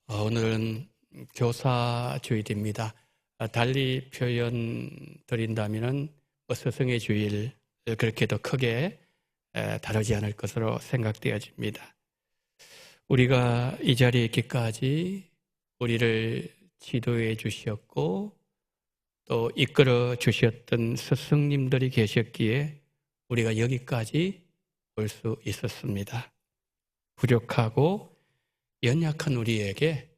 오늘은 교사 주일입니다. 달리 표현 드린다면은 스승의 주일 그렇게 더 크게 다루지 않을 것으로 생각되어집니다. 우리가 이 자리에 있기까지 우리를 지도해 주셨고 또 이끌어 주셨던 스승님들이 계셨기에 우리가 여기까지 올 수 있었습니다. 부족하고 연약한 우리에게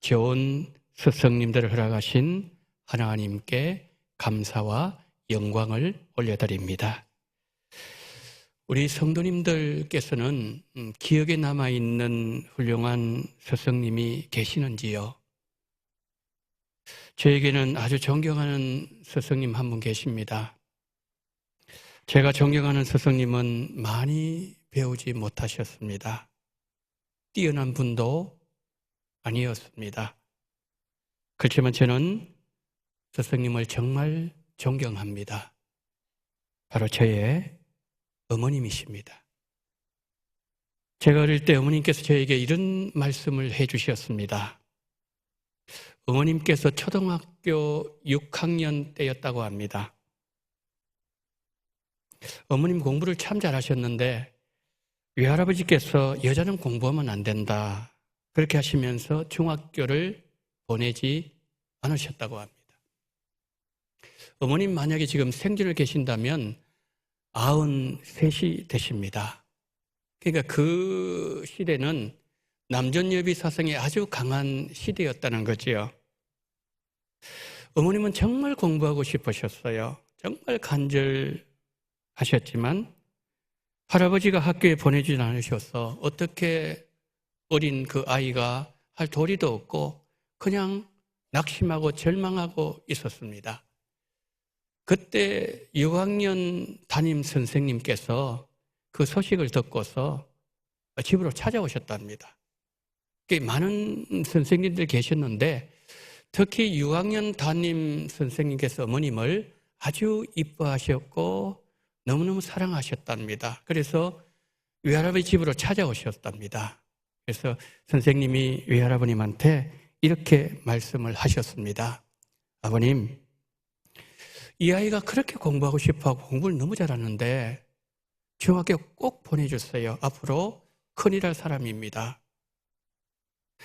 좋은 스승님들을 허락하신 하나님께 감사와 영광을 올려드립니다. 우리 성도님들께서는 기억에 남아있는 훌륭한 스승님이 계시는지요? 저에게는 아주 존경하는 스승님 한 분 계십니다. 제가 존경하는 스승님은 많이 배우지 못하셨습니다. 뛰어난 분도 아니었습니다. 그렇지만 저는 스승님을 정말 존경합니다. 바로 저의 어머님이십니다. 제가 어릴 때 어머님께서 저에게 이런 말씀을 해주셨습니다. 어머님께서 초등학교 6학년 때였다고 합니다. 어머님 공부를 참 잘하셨는데 외할아버지께서 여자는 공부하면 안 된다 그렇게 하시면서 중학교를 보내지 않으셨다고 합니다. 어머님 만약에 지금 생존을 계신다면 93이 되십니다. 그러니까 그 시대는 남존여비 사상이 아주 강한 시대였다는 거지요. 어머님은 정말 공부하고 싶으셨어요. 정말 간절하셨지만 할아버지가 학교에 보내주지 않으셔서 어떻게 어린 그 아이가 할 도리도 없고 그냥 낙심하고 절망하고 있었습니다. 그때 6학년 담임 선생님께서 그 소식을 듣고서 집으로 찾아오셨답니다. 많은 선생님들 계셨는데 특히 6학년 담임 선생님께서 어머님을 아주 이뻐하셨고 너무너무 사랑하셨답니다. 그래서 외할아버지 집으로 찾아오셨답니다. 그래서 선생님이 외할아버님한테 이렇게 말씀을 하셨습니다. 아버님, 이 아이가 그렇게 공부하고 싶어하고 공부를 너무 잘하는데 중학교 꼭 보내주세요. 앞으로 큰일 할 사람입니다.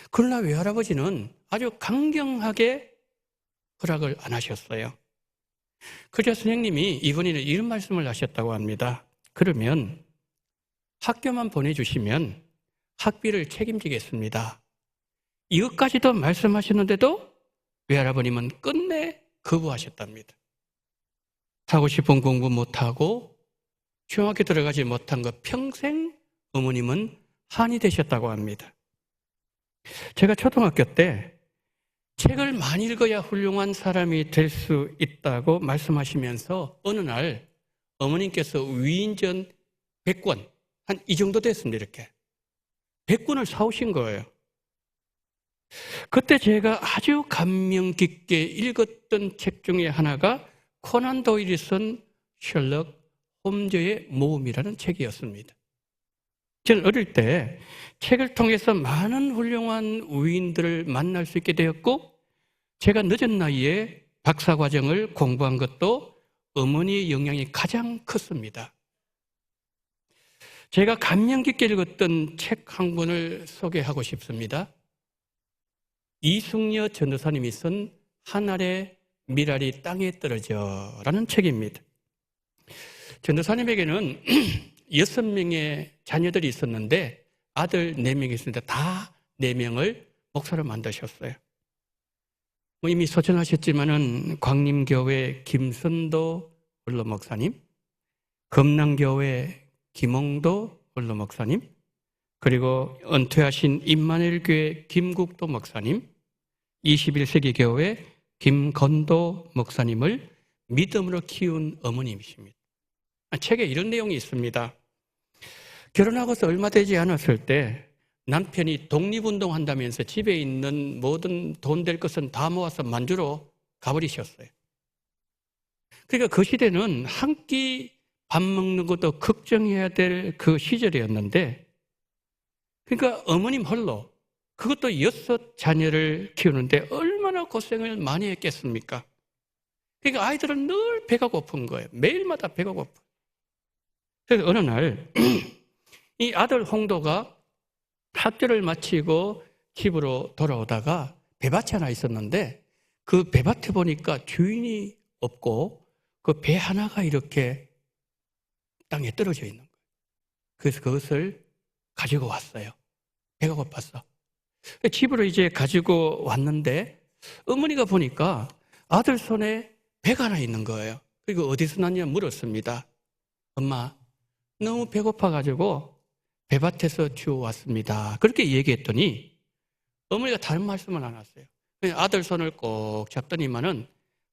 그러나 외할아버지는 아주 강경하게 허락을 안 하셨어요. 그저 선생님이 이번에는 이런 말씀을 하셨다고 합니다. 그러면 학교만 보내주시면 학비를 책임지겠습니다. 이것까지도 말씀하셨는데도 외할아버님은 끝내 거부하셨답니다. 하고 싶은 공부 못하고 중학교 들어가지 못한 것 평생 어머님은 한이 되셨다고 합니다. 제가 초등학교 때 책을 많이 읽어야 훌륭한 사람이 될 수 있다고 말씀하시면서 어느 날 어머님께서 위인전 100권, 한 이 정도 됐습니다. 이렇게 100권을 사오신 거예요. 그때 제가 아주 감명 깊게 읽었던 책 중에 하나가 코난 도일이 쓴 셜록 홈즈의 모험이라는 책이었습니다. 저는 어릴 때 책을 통해서 많은 훌륭한 위인들을 만날 수 있게 되었고 제가 늦은 나이에 박사과정을 공부한 것도 어머니의 영향이 가장 컸습니다. 제가 감명 깊게 읽었던 책 한 권을 소개하고 싶습니다. 이숙녀 전도사님이 쓴 하늘의 미랄이 땅에 떨어져라는 책입니다. 전도사님에게는 6명의 자녀들이 있었는데 아들 4명이 있었는데 다 4명을 목사로 만드셨어요. 이미 소천하셨지만은 광림교회 김선도 원로 목사님, 금남교회 김홍도 원로 목사님, 그리고 은퇴하신 임마누엘교회 김국도 목사님, 21세기 교회 김건도 목사님을 믿음으로 키운 어머님이십니다. 책에 이런 내용이 있습니다. 결혼하고서 얼마 되지 않았을 때 남편이 독립운동한다면서 집에 있는 모든 돈 될 것은 다 모아서 만주로 가버리셨어요. 그러니까 그 시대는 한 끼 밥 먹는 것도 걱정해야 될 그 시절이었는데 그러니까 어머님 홀로 그것도 6자녀를 키우는데 얼마나 고생을 많이 했겠습니까? 그러니까 아이들은 늘 배가 고픈 거예요. 매일마다 배가 고픈. 그래서 어느 날 이 아들 홍도가 학교를 마치고 집으로 돌아오다가 배밭이 하나 있었는데 그 배밭에 보니까 주인이 없고 그 배 하나가 이렇게 땅에 떨어져 있는 거예요. 그래서 그것을 가지고 왔어요. 배가 고팠어. 집으로 이제 가지고 왔는데 어머니가 보니까 아들 손에 배가 하나 있는 거예요. 그리고 어디서 났냐 물었습니다. 엄마, 너무 배고파가지고 배밭에서 주워왔습니다. 그렇게 얘기했더니 어머니가 다른 말씀은 안 하세요. 그냥 아들 손을 꼭 잡더니만은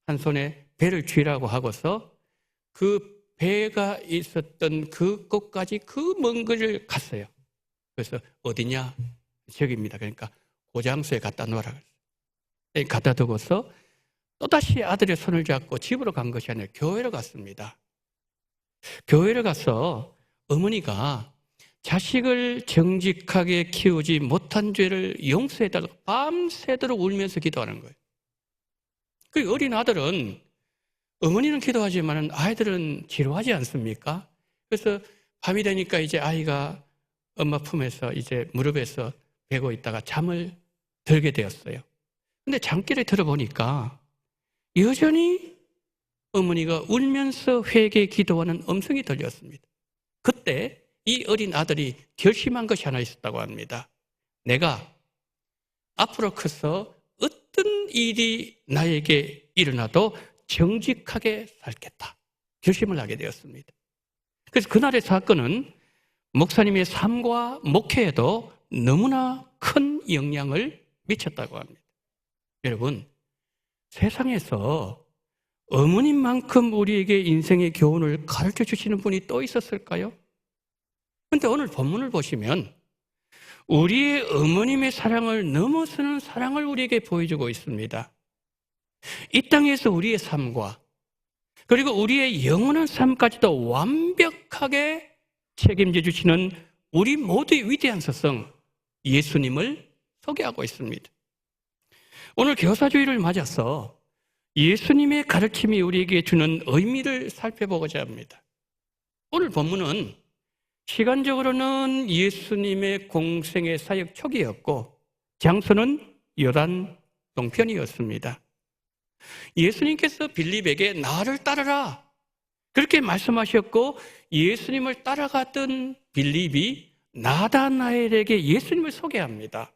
한 손에 배를 쥐라고 하고서 그 배가 있었던 그곳까지 그 먼 거리를 갔어요. 그래서 어디냐? 저기입니다. 그러니까 그 장소에 갖다 놓으라 그랬어요. 갖다 두고서 또다시 아들의 손을 잡고 집으로 간 것이 아니라 교회로 갔습니다. 교회를 가서 어머니가 자식을 정직하게 키우지 못한 죄를 용서해달라고 밤새도록 울면서 기도하는 거예요. 그 어린 아들은 어머니는 기도하지만 아이들은 지루하지 않습니까? 그래서 밤이 되니까 이제 아이가 엄마 품에서 이제 무릎에서 베고 있다가 잠을 들게 되었어요. 근데 잠길에 들어보니까 여전히 어머니가 울면서 회개 기도하는 음성이 들렸습니다. 그때 이 어린 아들이 결심한 것이 하나 있었다고 합니다. 내가 앞으로 커서 어떤 일이 나에게 일어나도 정직하게 살겠다. 결심을 하게 되었습니다. 그래서 그날의 사건은 목사님의 삶과 목회에도 너무나 큰 영향을 미쳤다고 합니다. 여러분, 세상에서 어머님만큼 우리에게 인생의 교훈을 가르쳐 주시는 분이 또 있었을까요? 그런데 오늘 본문을 보시면 우리의 어머님의 사랑을 넘어서는 사랑을 우리에게 보여주고 있습니다. 이 땅에서 우리의 삶과 그리고 우리의 영원한 삶까지도 완벽하게 책임져 주시는 우리 모두의 위대한 스승 예수님을 소개하고 있습니다. 오늘 교사주일을 맞아서 예수님의 가르침이 우리에게 주는 의미를 살펴보고자 합니다. 오늘 본문은 시간적으로는 예수님의 공생의 사역 초기였고 장소는 요단 동편이었습니다. 예수님께서 빌립에게 나를 따르라 그렇게 말씀하셨고 예수님을 따라갔던 빌립이 나다나엘에게 예수님을 소개합니다.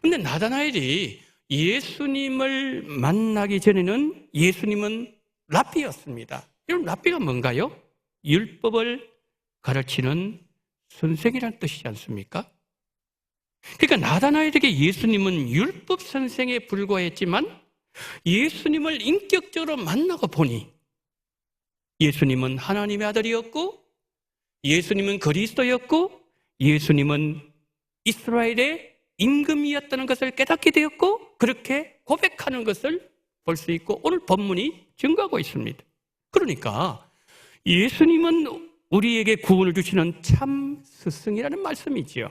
그런데 나다나엘이 예수님을 만나기 전에는 예수님은 랍비였습니다. 여러분 랍비가 뭔가요? 율법을 가르치는 선생이란 뜻이지 않습니까? 그러니까 나다나엘에게 예수님은 율법 선생에 불과했지만 예수님을 인격적으로 만나고 보니 예수님은 하나님의 아들이었고 예수님은 그리스도였고 예수님은 이스라엘의 임금이었다는 것을 깨닫게 되었고 그렇게 고백하는 것을 볼 수 있고 오늘 본문이 증거하고 있습니다. 그러니까 예수님은 우리에게 구원을 주시는 참 스승이라는 말씀이지요.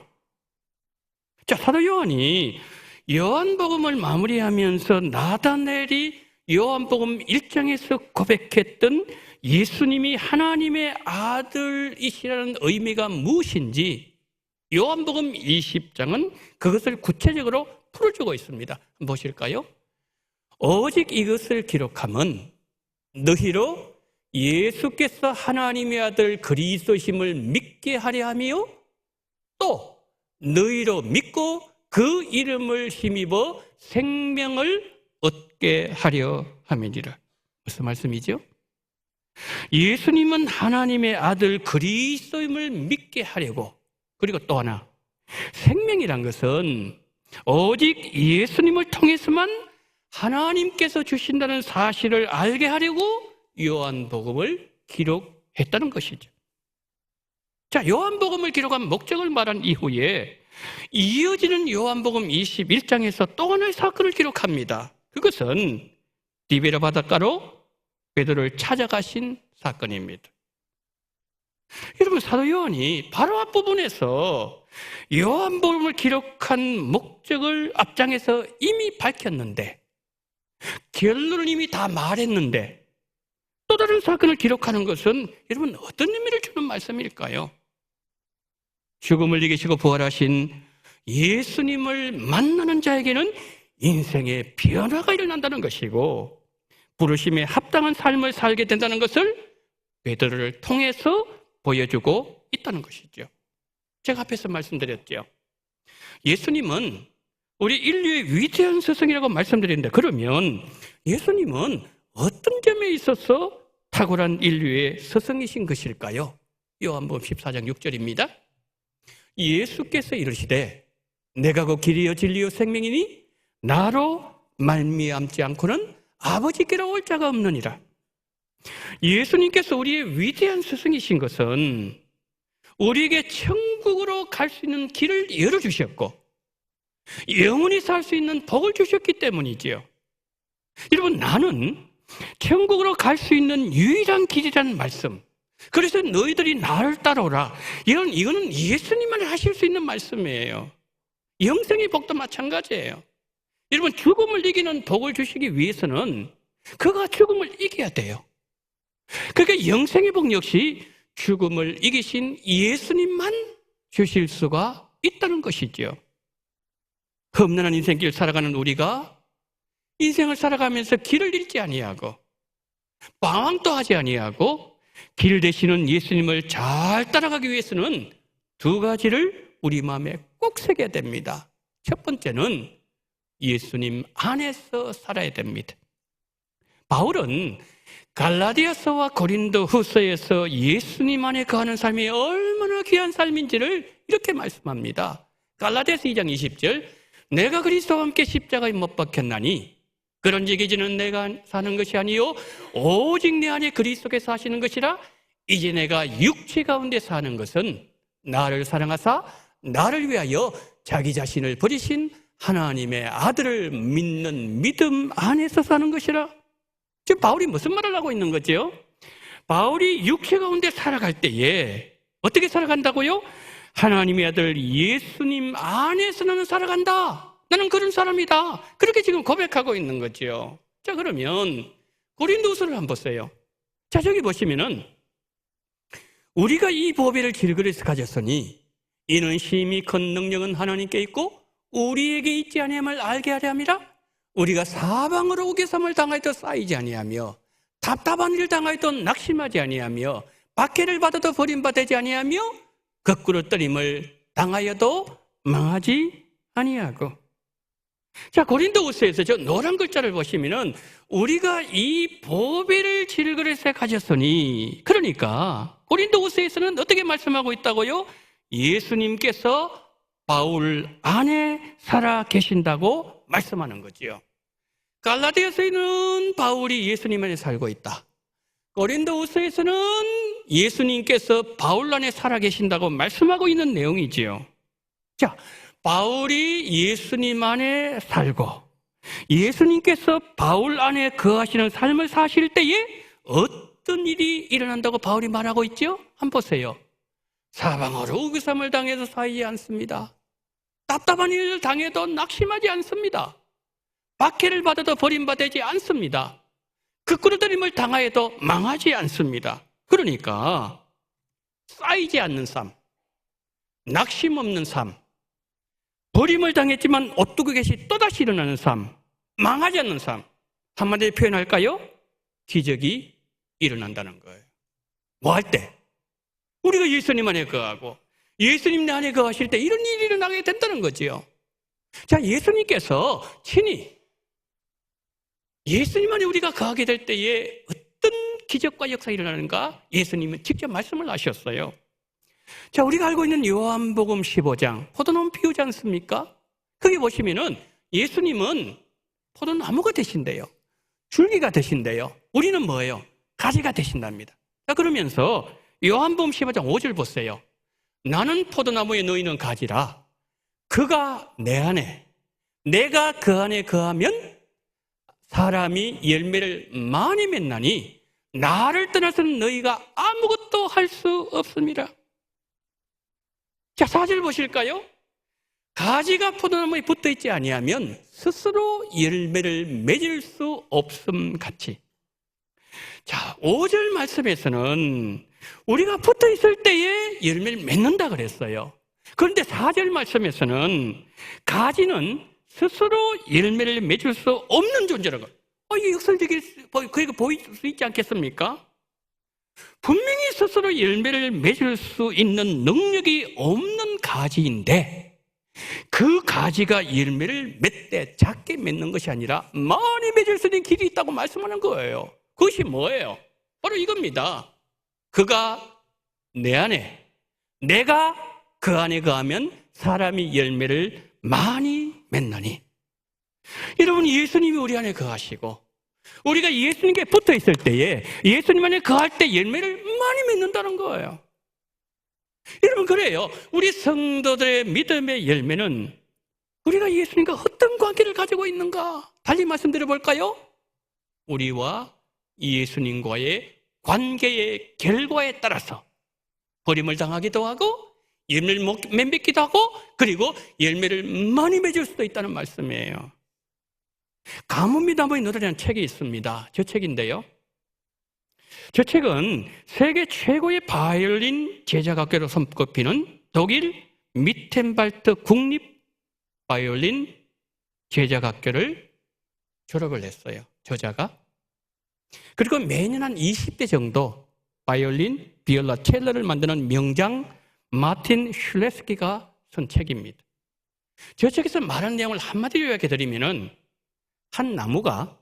자, 사도 요한이 요한복음을 마무리하면서 나다나엘이 요한복음 1장에서 고백했던 예수님이 하나님의 아들이시라는 의미가 무엇인지 요한복음 20장은 그것을 구체적으로 풀어주고 있습니다. 한번 보실까요? 오직 이것을 기록함은 너희로 예수께서 하나님의 아들 그리스도심을 믿게 하려 하며 또 너희로 믿고 그 이름을 힘입어 생명을 얻게 하려 함이니라. 무슨 말씀이죠? 예수님은 하나님의 아들 그리스도임을 믿게 하려고 그리고 또 하나 생명이란 것은 오직 예수님을 통해서만 하나님께서 주신다는 사실을 알게 하려고 요한복음을 기록했다는 것이죠. 자, 요한복음을 기록한 목적을 말한 이후에 이어지는 요한복음 21장에서 또 하나의 사건을 기록합니다. 그것은 디베라 바닷가로 베드로를 찾아가신 사건입니다. 여러분, 사도 요한이 바로 앞부분에서 요한복음을 기록한 목적을 앞장에서 이미 밝혔는데, 결론을 이미 다 말했는데 또 다른 사건을 기록하는 것은 여러분 어떤 의미를 주는 말씀일까요? 죽음을 이기시고 부활하신 예수님을 만나는 자에게는 인생의 변화가 일어난다는 것이고, 부르심에 합당한 삶을 살게 된다는 것을 베드로를 통해서 보여주고 있다는 것이죠. 제가 앞에서 말씀드렸죠. 예수님은 우리 인류의 위대한 스승이라고 말씀드렸는데, 그러면 예수님은 어떤 점에 있어서 탁월한 인류의 스승이신 것일까요? 요한복음 14장 6절입니다. 예수께서 이르시되 내가 그 길이요 진리요 생명이니 나로 말미암지 않고는 아버지께로 올 자가 없느니라. 예수님께서 우리의 위대한 스승이신 것은 우리에게 천국으로 갈 수 있는 길을 열어주셨고 영원히 살 수 있는 복을 주셨기 때문이지요. 여러분, 나는 천국으로 갈 수 있는 유일한 길이라는 말씀, 그래서 너희들이 나를 따라오라, 이거는 예수님만 하실 수 있는 말씀이에요. 영생의 복도 마찬가지예요. 여러분, 죽음을 이기는 복을 주시기 위해서는 그가 죽음을 이겨야 돼요. 그러니까 영생의 복 역시 죽음을 이기신 예수님만 주실 수가 있다는 것이죠. 험난한 인생길 살아가는 우리가 인생을 살아가면서 길을 잃지 아니하고 방황도 하지 아니하고 길 되시는 예수님을 잘 따라가기 위해서는 두 가지를 우리 마음에 꼭 새겨야 됩니다. 첫 번째는 예수님 안에서 살아야 됩니다. 바울은 갈라디아서와 고린도 후서에서 예수님 안에 거하는 삶이 얼마나 귀한 삶인지를 이렇게 말씀합니다. 갈라디아서 2장 20절, 내가 그리스도와 함께 십자가에 못 박혔나니 그런즉 이제는 내가 사는 것이 아니요 오직 내 안에 그리스도께서 사시는 것이라. 이제 내가 육체 가운데 사는 것은 나를 사랑하사 나를 위하여 자기 자신을 버리신 하나님의 아들을 믿는 믿음 안에서 사는 것이라. 지금 바울이 무슨 말을 하고 있는 거죠? 바울이 육체 가운데 살아갈 때에 어떻게 살아간다고요? 하나님의 아들 예수님 안에서 나는 살아간다. 나는 그런 사람이다. 그렇게 지금 고백하고 있는 거죠. 자, 그러면 고린도후서를 한번 보세요. 자, 저기 보시면은 우리가 이 보배를 질그릇에 가졌으니 이는 심히 큰 능력은 하나님께 있고 우리에게 있지 아니함을 알게 하려 함이라. 우리가 사방으로 우겨섬을 당하여도 쌓이지 아니하며 답답한 일을 당하여도 낙심하지 아니하며 박해를 받아도 버림받지 아니하며 거꾸로 떨림을 당하여도 망하지 아니하고. 자, 고린도후서에서 저 노란 글자를 보시면은 우리가 이 보배를 질그릇에 가졌으니, 그러니까 고린도후서에서는 어떻게 말씀하고 있다고요? 예수님께서 바울 안에 살아 계신다고 말씀하는 거지요. 갈라디아서에는 바울이 예수님 안에 살고 있다. 고린도후서에서는 예수님께서 바울 안에 살아 계신다고 말씀하고 있는 내용이지요. 자, 바울이 예수님 안에 살고 예수님께서 바울 안에 거하시는 삶을 사실 때에 어떤 일이 일어난다고 바울이 말하고 있죠? 한번 보세요. 사방으로 우겨섬을 당해도 쌓이지 않습니다. 답답한 일을 당해도 낙심하지 않습니다. 박해를 받아도 버림받지 않습니다. 거꾸로들임을 당하여도 망하지 않습니다. 그러니까 쌓이지 않는 삶, 낙심 없는 삶, 버림을 당했지만 오뚜기 것이 또다시 일어나는 삶, 망하지 않는 삶, 한마디로 표현할까요? 기적이 일어난다는 거예요. 뭐 할 때? 우리가 예수님 안에 거하고 예수님 내 안에 거하실 때 이런 일이 일어나게 된다는 거지요. 자, 예수님께서 친히 예수님 안에 우리가 거하게 될 때에 어떤 기적과 역사가 일어나는가? 예수님은 직접 말씀을 하셨어요. 자, 우리가 알고 있는 요한복음 15장 포도나무 피우지 않습니까? 거기 보시면은 예수님은 포도나무가 되신대요. 줄기가 되신대요. 우리는 뭐예요? 가지가 되신답니다. 자, 그러면서 요한복음 15장 5절 보세요. 나는 포도나무에 너희는 가지라. 그가 내 안에, 내가 그 안에 거하면 사람이 열매를 많이 맺나니 나를 떠나서는 너희가 아무것도 아무것도 할 수 없습니다. 자, 4절 보실까요? 가지가 포도나무에 붙어있지 아니하면 스스로 열매를 맺을 수 없음 같이. 자, 5절 말씀에서는 우리가 붙어있을 때에 열매를 맺는다 그랬어요. 그런데 4절 말씀에서는 가지는 스스로 열매를 맺을 수 없는 존재라고. 이게 역설적인, 그게 보일 수 있지 않겠습니까? 분명히 스스로 열매를 맺을 수 있는 능력이 없는 가지인데, 그 가지가 열매를 몇 대 작게 맺는 것이 아니라 많이 맺을 수 있는 길이 있다고 말씀하는 거예요. 그것이 뭐예요? 바로 이겁니다. 그가 내 안에, 내가 그 안에 거하면 사람이 열매를 많이 맺나니. 여러분, 예수님이 우리 안에 거하시고 우리가 예수님께 붙어 있을 때에 예수님 안에 거할 때 열매를 많이 맺는다는 거예요. 여러분, 그래요. 우리 성도들의 믿음의 열매는 우리가 예수님과 어떤 관계를 가지고 있는가? 달리 말씀드려 볼까요? 우리와 예수님과의 관계의 결과에 따라서 버림을 당하기도 하고 열매를 맺기도 하고, 그리고 열매를 많이 맺을 수도 있다는 말씀이에요. 가뭄이 나무의 노래라는 책이 있습니다. 저 책인데요, 저 책은 세계 최고의 바이올린 제작학교로 손꼽히는 독일 미텐발트 국립 바이올린 제작학교를 졸업을 했어요, 저자가. 그리고 매년 한 20대 정도 바이올린, 비올라, 첼로를 만드는 명장 마틴 슐레스키가 쓴 책입니다. 저 책에서 말한 내용을 한마디로 요약해드리면은, 한 나무가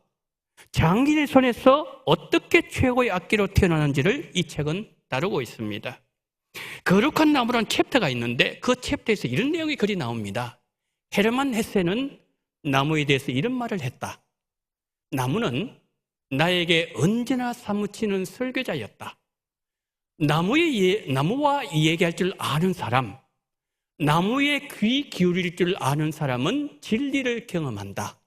장기의 손에서 어떻게 최고의 악기로 태어나는지를 이 책은 다루고 있습니다. 거룩한 나무라는 챕터가 있는데 그 챕터에서 이런 내용이 글이 나옵니다. 헤르만 헤세는 나무에 대해서 이런 말을 했다. 나무는 나에게 언제나 사무치는 설교자였다. 나무와 이야기할 줄 아는 사람, 나무에 귀 기울일 줄 아는 사람은 진리를 경험한다.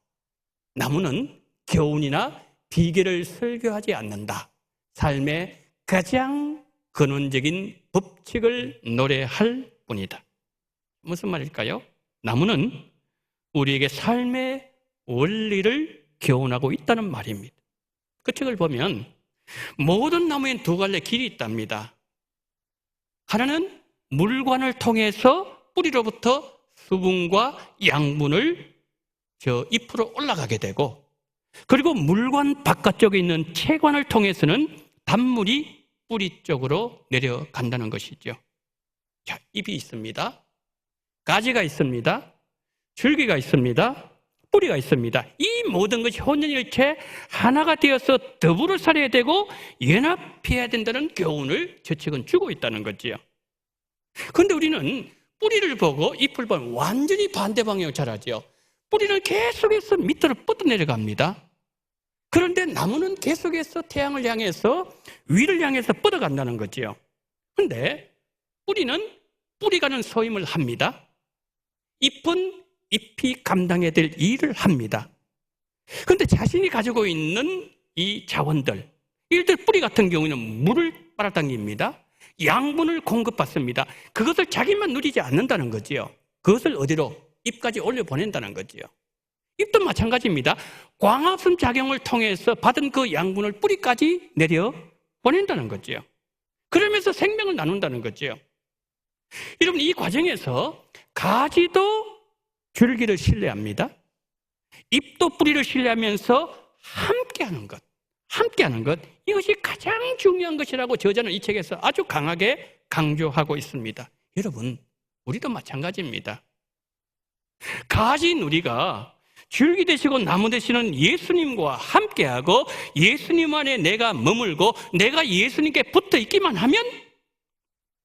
나무는 교훈이나 비결을 설교하지 않는다. 삶의 가장 근원적인 법칙을 노래할 뿐이다. 무슨 말일까요? 나무는 우리에게 삶의 원리를 교훈하고 있다는 말입니다. 그 책을 보면 모든 나무엔 두 갈래 길이 있답니다. 하나는 물관을 통해서 뿌리로부터 수분과 양분을 저 잎으로 올라가게 되고, 그리고 물관 바깥쪽에 있는 채관을 통해서는 단물이 뿌리 쪽으로 내려간다는 것이죠. 자, 잎이 있습니다. 가지가 있습니다. 줄기가 있습니다. 뿌리가 있습니다. 이 모든 것이 혼연일체 하나가 되어서 더불어 살아야 되고 연합해야 된다는 교훈을 저 책은 주고 있다는 거지요. 그런데 우리는 뿌리를 보고 잎을 보면 완전히 반대 방향을 자라죠. 뿌리는 계속해서 밑으로 뻗어 내려갑니다. 그런데 나무는 계속해서 태양을 향해서 위를 향해서 뻗어간다는 거지요. 그런데 뿌리는 뿌리가는 소임을 합니다. 잎은 잎이 감당해야 될 일을 합니다. 그런데 자신이 가지고 있는 이 자원들, 예를 들어 뿌리 같은 경우에는 물을 빨아당깁니다. 양분을 공급받습니다. 그것을 자기만 누리지 않는다는 거지요. 그것을 어디로? 잎까지 올려보낸다는 거지요. 잎도 마찬가지입니다. 광합성 작용을 통해서 받은 그 양분을 뿌리까지 내려보낸다는 거지요. 그러면서 생명을 나눈다는 거지요. 여러분, 이 과정에서 가지도 줄기를 신뢰합니다. 잎도 뿌리를 신뢰하면서 함께하는 것, 이것이 가장 중요한 것이라고 저자는 이 책에서 아주 강하게 강조하고 있습니다. 여러분, 우리도 마찬가지입니다. 가지인 우리가 줄기 되시고 나무 되시는 예수님과 함께하고 예수님 안에 내가 머물고 내가 예수님께 붙어 있기만 하면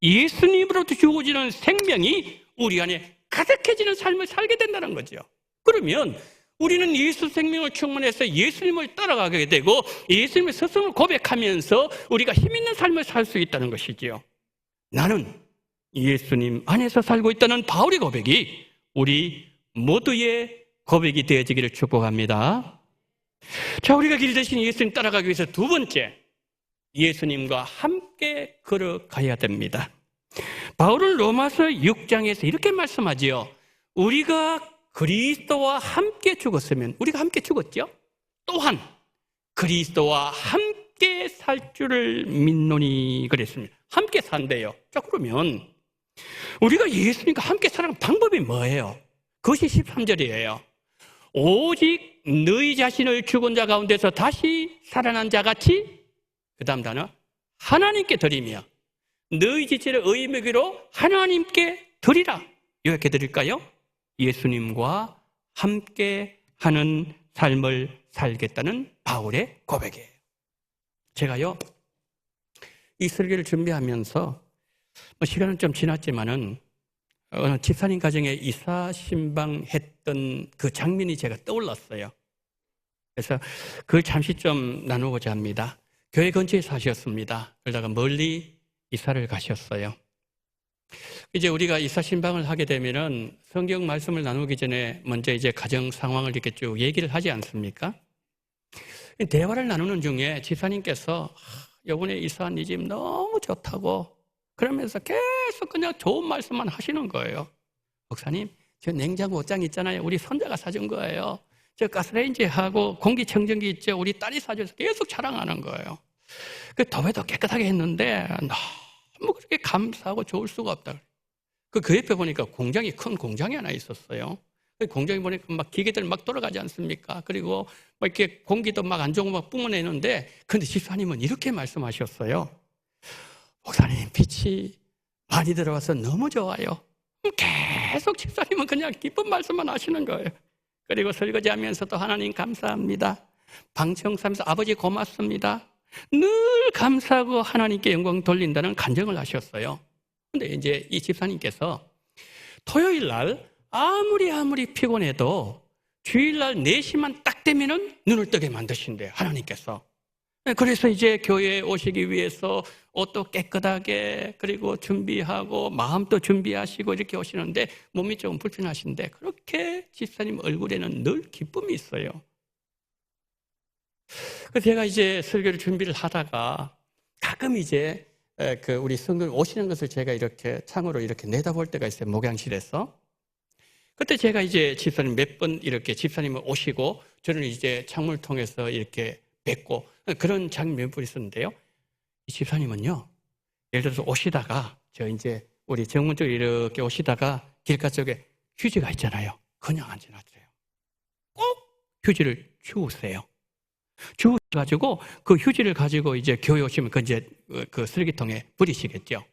예수님으로부터 주어지는 생명이 우리 안에 가득해지는 삶을 살게 된다는 거죠. 그러면 우리는 예수 생명을 충만해서 예수님을 따라가게 되고 예수님의 스승을 고백하면서 우리가 힘 있는 삶을 살 수 있다는 것이지요. 나는 예수님 안에서 살고 있다는 바울의 고백이 우리 모두의 고백이 되어지기를 축복합니다. 자, 우리가 길 대신 예수님 따라가기 위해서 두 번째, 예수님과 함께 걸어가야 됩니다. 바울은 로마서 6장에서 이렇게 말씀하지요. 우리가 그리스도와 함께 죽었으면, 우리가 함께 죽었죠? 또한 그리스도와 함께 살 줄을 믿노니 그랬습니다. 함께 산대요. 자, 그러면 우리가 예수님과 함께 살아가는 방법이 뭐예요? 그것이 13절이에요. 오직 너희 자신을 죽은 자 가운데서 다시 살아난 자 같이, 그 다음 단어, 하나님께 드리며 너희 지체를 의의 먹이로 하나님께 드리라. 이렇게 드릴까요? 예수님과 함께 하는 삶을 살겠다는 바울의 고백이에요. 제가요, 이 설교를 준비하면서 시간은 좀 지났지만은 어느 집사님 가정에 이사 신방했던 그 장면이 제가 떠올랐어요. 그래서 그걸 잠시 좀 나누고자 합니다. 교회 근처에 사셨습니다. 그러다가 멀리 이사를 가셨어요. 이제 우리가 이사 신방을 하게 되면은 성경 말씀을 나누기 전에 먼저 이제 가정 상황을 이렇게 쭉 얘기를 하지 않습니까? 대화를 나누는 중에 집사님께서 이번에 이사한 이 집 너무 좋다고 그러면서 계속 그냥 좋은 말씀만 하시는 거예요. 목사님, 저 냉장고 옷장 있잖아요. 우리 손자가 사준 거예요. 저 가스레인지하고 공기청정기 있죠. 우리 딸이 사줘서 계속 자랑하는 거예요. 그 도배도 깨끗하게 했는데 너무 그렇게 감사하고 좋을 수가 없다. 그 옆에 보니까 공장이, 큰 공장이 하나 있었어요. 그 공장에 보니까 막 기계들 막 돌아가지 않습니까? 그리고 막 이렇게 공기도 막 안 좋은 거 막 뿜어내는데, 근데 집사님은 이렇게 말씀하셨어요. 목사님, 빛이 많이 들어와서 너무 좋아요. 계속 집사님은 그냥 기쁜 말씀만 하시는 거예요. 그리고 설거지하면서도 하나님 감사합니다. 방 청소하면서 아버지 고맙습니다. 늘 감사하고 하나님께 영광 돌린다는 간증을 하셨어요. 근데 이제 이 집사님께서 토요일 날 아무리 피곤해도 주일날 4시만 딱 되면은 눈을 뜨게 만드신대요. 하나님께서. 그래서 이제 교회에 오시기 위해서 옷도 깨끗하게 그리고 준비하고 마음도 준비하시고 이렇게 오시는데 몸이 조금 불편하신데 그렇게 집사님 얼굴에는 늘 기쁨이 있어요. 그래서 제가 이제 설교를 준비를 하다가 가끔 이제 우리 성도님 오시는 것을 제가 이렇게 창으로 이렇게 내다볼 때가 있어요. 목양실에서. 그때 제가 이제 집사님 몇 번 이렇게 집사님을 오시고 저는 이제 창문을 통해서 이렇게 뵙고 그런 장면이 몇 번 있었는데요. 이 집사님은요, 예를 들어서 오시다가 저 이제 우리 정문 쪽에 이렇게 오시다가 길가 쪽에 휴지가 있잖아요. 그냥 안 지나쳐요. 꼭 휴지를 주우세요. 주우셔가지고 그 휴지를 가지고 이제 교회 오시면 그 이제 그 쓰레기통에 버리시겠죠.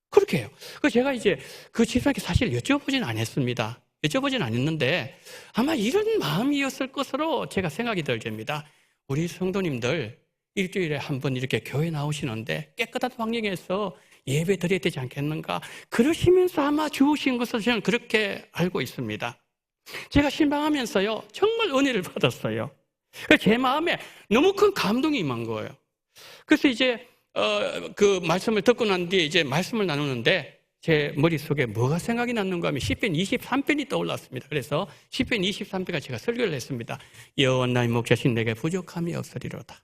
그렇게 해요. 그래서 제가 이제 그 집사님께 사실 여쭤보진 않았습니다. 여쭤보진 않았는데 아마 이런 마음이었을 것으로 제가 생각이 들집니다. 우리 성도님들 일주일에 한 번 이렇게 교회 나오시는데 깨끗한 환경에서 예배 드려야 되지 않겠는가? 그러시면서 아마 주우신 것을 저는 그렇게 알고 있습니다. 제가 신방하면서요, 정말 은혜를 받았어요. 제 마음에 너무 큰 감동이 임한 거예요. 그래서 이제 그 말씀을 듣고 난 뒤에 이제 말씀을 나누는데 제 머릿속에 뭐가 생각이 났는가 하면 시편 23편이 떠올랐습니다. 그래서 시편 23편가 제가 설교를 했습니다. 여호와 나의 목자신 내게 부족함이 없으리로다.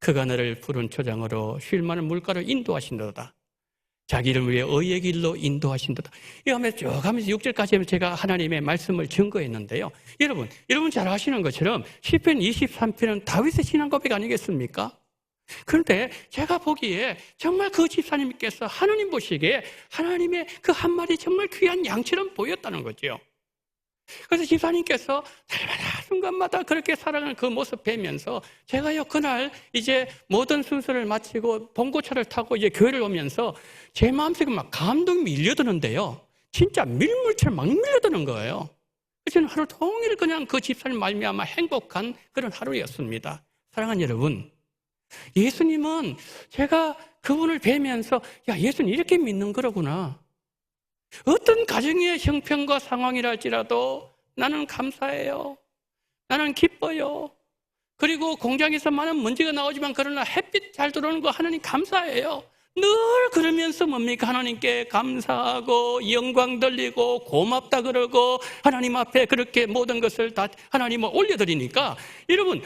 그가 너를 푸른 초장으로 쉴 만한 물가로 인도하신도다. 자기 이름을 위해 의의 길로 인도하신도다. 이거 하면서 쭉 하면서 6절까지 하면 제가 하나님의 말씀을 증거했는데요. 여러분 잘 아시는 것처럼 시편 23편은 다윗의 신앙 고백 아니겠습니까? 그런데 제가 보기에 정말 그 집사님께서 하나님 보시기에 하나님의 그 한 마리 정말 귀한 양처럼 보였다는 거죠. 그래서 집사님께서 날마다 순간마다 그렇게 살아가는 그 모습 뵈면서 제가요 그날 이제 모든 순서를 마치고 봉고차를 타고 이제 교회를 오면서 제 마음속에 막 감동이 밀려드는데요. 진짜 밀물처럼 막 밀려드는 거예요. 그래서 저는 하루 종일 그냥 그 집사님 말미암아 행복한 그런 하루였습니다. 사랑하는 여러분, 예수님은 제가 그분을 뵈면서 야, 예수는 이렇게 믿는 거로구나. 어떤 가정의 형편과 상황이라 할지라도 나는 감사해요. 나는 기뻐요. 그리고 공장에서 많은 먼지가 나오지만 그러나 햇빛 잘 들어오는 거 하나님 감사해요. 늘 그러면서 뭡니까? 하나님께 감사하고 영광 돌리고 고맙다 그러고 하나님 앞에 그렇게 모든 것을 다 하나님을 올려드리니까 여러분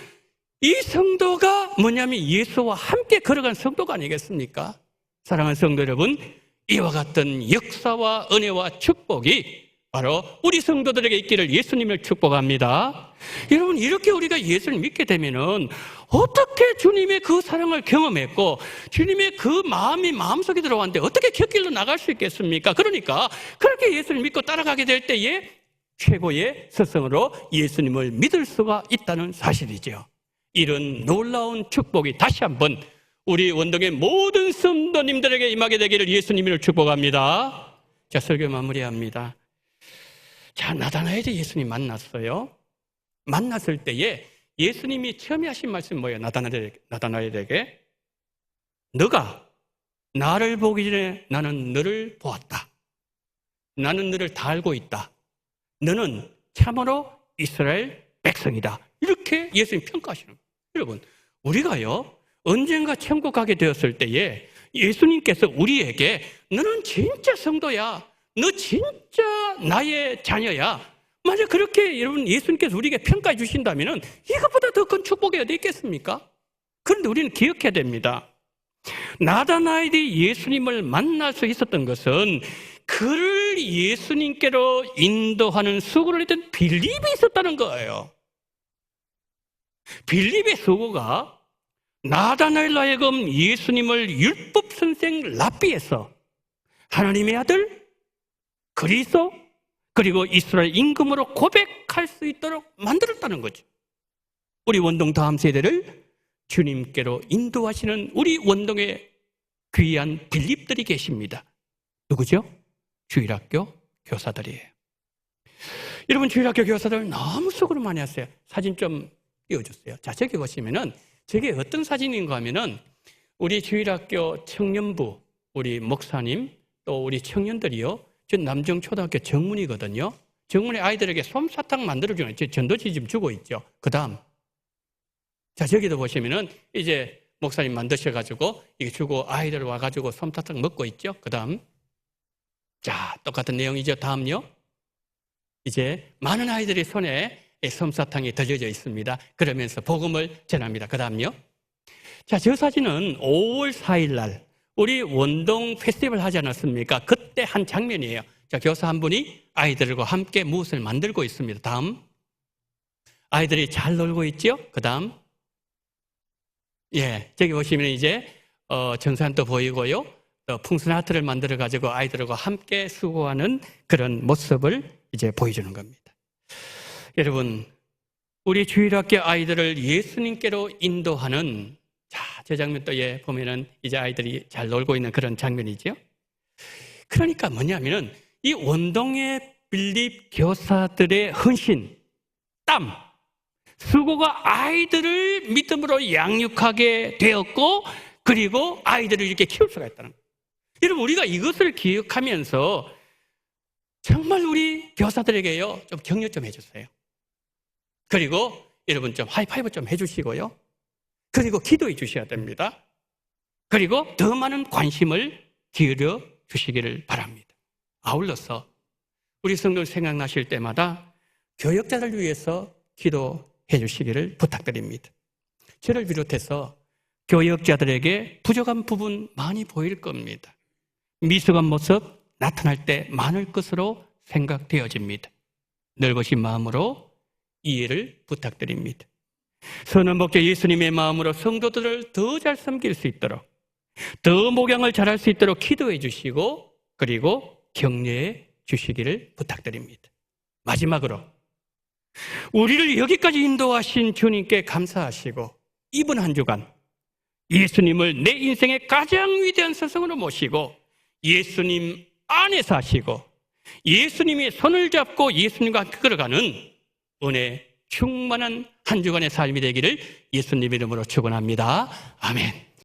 이 성도가 뭐냐면 예수와 함께 걸어간 성도가 아니겠습니까? 사랑하는 성도 여러분, 이와 같은 역사와 은혜와 축복이 바로 우리 성도들에게 있기를 예수님을 축복합니다. 여러분, 이렇게 우리가 예수를 믿게 되면은 어떻게 주님의 그 사랑을 경험했고 주님의 그 마음이 마음속에 들어왔는데 어떻게 곁길로 나갈 수 있겠습니까? 그러니까 그렇게 예수를 믿고 따라가게 될 때에 최고의 스승으로 예수님을 믿을 수가 있다는 사실이죠. 이런 놀라운 축복이 다시 한번 우리 원동의 모든 성도님들에게 임하게 되기를 예수님을 축복합니다. 자, 설교 마무리합니다. 자, 나다나엘이 예수님 만났어요. 만났을 때에 예수님이 처음에 하신 말씀이 뭐예요? 나다나엘에게 너가 나를 보기 전에 나는 너를 보았다. 나는 너를 다 알고 있다. 너는 참으로 이스라엘 백성이다. 이렇게 예수님 평가하시는 거예요. 여러분, 우리가요 언젠가 천국 가게 되었을 때에 예수님께서 우리에게 너는 진짜 성도야, 너 진짜 나의 자녀야, 만약 그렇게 여러분 예수님께서 우리에게 평가해 주신다면 이것보다 더 큰 축복이 어디 있겠습니까? 그런데 우리는 기억해야 됩니다. 나다나엘이 예수님을 만날 수 있었던 것은 그를 예수님께로 인도하는 수고를 했던 빌립이 있었다는 거예요. 빌립의 수고가 나다나엘로 하여금 예수님을 율법 선생 랍비에서 하나님의 아들 그리스도 그리고 이스라엘 임금으로 고백할 수 있도록 만들었다는 거죠. 우리 원동 다음 세대를 주님께로 인도하시는 우리 원동의 귀한 빌립들이 계십니다. 누구죠? 주일학교 교사들이에요. 여러분, 주일학교 교사들 너무 수고를 많이 하세요. 사진 좀 띄워주세요. 자, 저기 보시면은 저게 어떤 사진인가 하면은 우리 주일학교 청년부, 우리 목사님, 또 우리 청년들이요. 저 남정초등학교 정문이거든요. 정문에 아이들에게 솜사탕 만들어주는 전도지 지금 주고 있죠. 그 다음. 자, 저기도 보시면은 이제 목사님 만드셔가지고 이게 주고 아이들 와가지고 솜사탕 먹고 있죠. 그 다음. 자, 똑같은 내용이죠. 다음요. 이제 많은 아이들이 손에 솜사탕이 들려져 있습니다. 그러면서 복음을 전합니다. 그 다음요. 자, 저 사진은 5월 4일 날 우리 원동 페스티벌 하지 않았습니까? 그때 한 장면이에요. 자, 교사 한 분이 아이들과 함께 무엇을 만들고 있습니다. 다음. 아이들이 잘 놀고 있죠? 그 다음. 예, 저기 보시면 이제 정산도 보이고요. 풍선 하트를 만들어 가지고 아이들과 함께 수고하는 그런 모습을 이제 보여주는 겁니다. 여러분, 우리 주일학교 아이들을 예수님께로 인도하는, 자, 저 장면 또 보면은 이제 아이들이 잘 놀고 있는 그런 장면이죠. 그러니까 뭐냐면은 이 원동의 빌립 교사들의 헌신, 땀, 수고가 아이들을 믿음으로 양육하게 되었고, 그리고 아이들을 이렇게 키울 수가 있다는 거예요. 여러분, 우리가 이것을 기억하면서 정말 우리 교사들에게요 좀 격려 좀 해주세요. 그리고 여러분 좀 하이파이브 좀 해주시고요. 그리고 기도해 주셔야 됩니다. 그리고 더 많은 관심을 기울여 주시기를 바랍니다. 아울러서 우리 성도들 생각나실 때마다 교역자를 위해서 기도해 주시기를 부탁드립니다. 저를 비롯해서 교역자들에게 부족한 부분 많이 보일 겁니다. 미숙한 모습 나타날 때 많을 것으로 생각되어집니다. 넓으신 마음으로 이해를 부탁드립니다. 선한 목자 예수님의 마음으로 성도들을 더 잘 섬길 수 있도록, 더 목양을 잘할 수 있도록 기도해 주시고 그리고 격려해 주시기를 부탁드립니다. 마지막으로 우리를 여기까지 인도하신 주님께 감사하시고 이번 한 주간 예수님을 내 인생의 가장 위대한 스승으로 모시고 예수님 안에서 하시고 예수님이 손을 잡고 예수님과 함께 걸어가는 은혜 충만한 한 주간의 삶이 되기를 예수님 이름으로 축원합니다. 아멘.